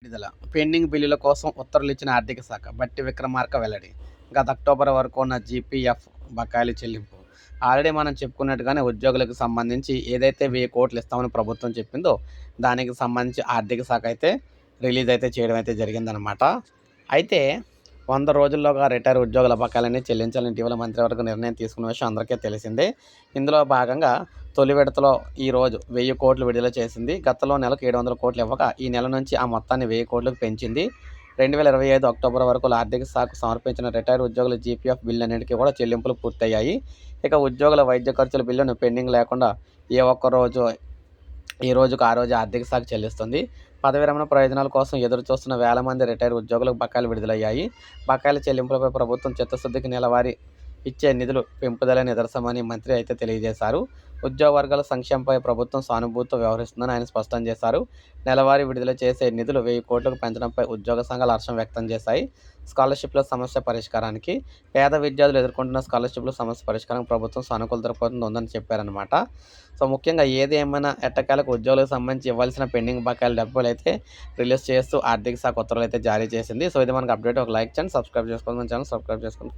విడుదల. పెండింగ్ బిల్లుల కోసం ఉత్తర్వులు ఇచ్చిన ఆర్థిక శాఖ. బట్టి విక్రమార్క వెల్లడి. గత అక్టోబర్ వరకు ఉన్న జీపీఎఫ్ బకాయిల చెల్లింపు. ఆల్రెడీ మనం చెప్పుకున్నట్టుగానే ఉద్యోగులకు సంబంధించి ఏదైతే 1000 కోట్లు ఇస్తామని ప్రభుత్వం చెప్పిందో దానికి సంబంధించి ఆర్థిక శాఖ అయితే రిలీజ్ అయితే చేయడం అయితే జరిగిందనమాట. అయితే 100 రోజుల్లోగా రిటైర్ ఉద్యోగుల బకాయిలన్నీ చెల్లించాలని ఇటీవల మంత్రివర్గ నిర్ణయం తీసుకున్న విషయం అందరికీ తెలిసిందే. ఇందులో భాగంగా తొలి విడతలో ఈరోజు 1000 కోట్లు విడుదల చేసింది. గతంలో నెలకు 700 కోట్లు ఇవ్వగా ఈ నెల నుంచి ఆ మొత్తాన్ని 1000 కోట్లకు పెంచింది. 2025 అక్టోబర్ వరకు ఆర్థిక శాఖ సమర్పించిన రిటైర్ ఉద్యోగుల జీపీఎఫ్ బిల్లులన్నిటికీ కూడా చెల్లింపులు పూర్తయ్యాయి. ఇక ఉద్యోగుల వైద్య ఖర్చుల బిల్లును పెండింగ్ లేకుండా ఏ ఒక్క రోజు ఈ రోజుకు ఆ రోజు ఆర్థిక శాఖ చెల్లిస్తుంది. పదవి విరమణ ప్రయోజనాల కోసం ఎదురు చూస్తున్న వేల మంది రిటైర్ ఉద్యోగులకు బకాయిలు విడుదలయ్యాయి. బకాయిల చెల్లింపులపై ప్రభుత్వం చిత్తశుద్ధికి నెలవారీ ఇచ్చే నిధులు పెంపుదల నిదర్శనమని మంత్రి అయితే తెలియజేశారు. ఉద్యోగ వర్గాల సంక్షేమంపై ప్రభుత్వం సానుభూతితో వ్యవహరిస్తుందని ఆయన స్పష్టం చేశారు. నెలవారీ విడుదల చేసే నిధులు 1000 కోట్లకు పెంచడంపై ఉద్యోగ సంఘాలు హర్షం వ్యక్తం చేశాయి. స్కాలర్షిప్ల సమస్య పరిష్కారానికి. పేద విద్యార్థులు ఎదుర్కొంటున్న స్కాలర్షిప్ల సమస్య పరిష్కారానికి ప్రభుత్వం సానుకూల దృక్పథం ఉందని చెప్పారనమాట. సో ముఖ్యంగా ఏది ఏమైనా ఎట్టకేలకు ఉద్యోగులకు సంబంధించి ఇవ్వాల్సిన పెండింగ్ బకాయిల డబ్బులు అయితే రిలీజ్ చేస్తూ ఆర్థిక శాఖ ఉత్తర్వులు అయితే జారీ చేసింది. సో ఇది మనకు అప్డేట్. ఒక లైక్ చేయండి, సబ్స్క్రైబ్ చేసుకోండి, మన ఛానల్ సబ్స్క్రైబ్ చేసుకోండి.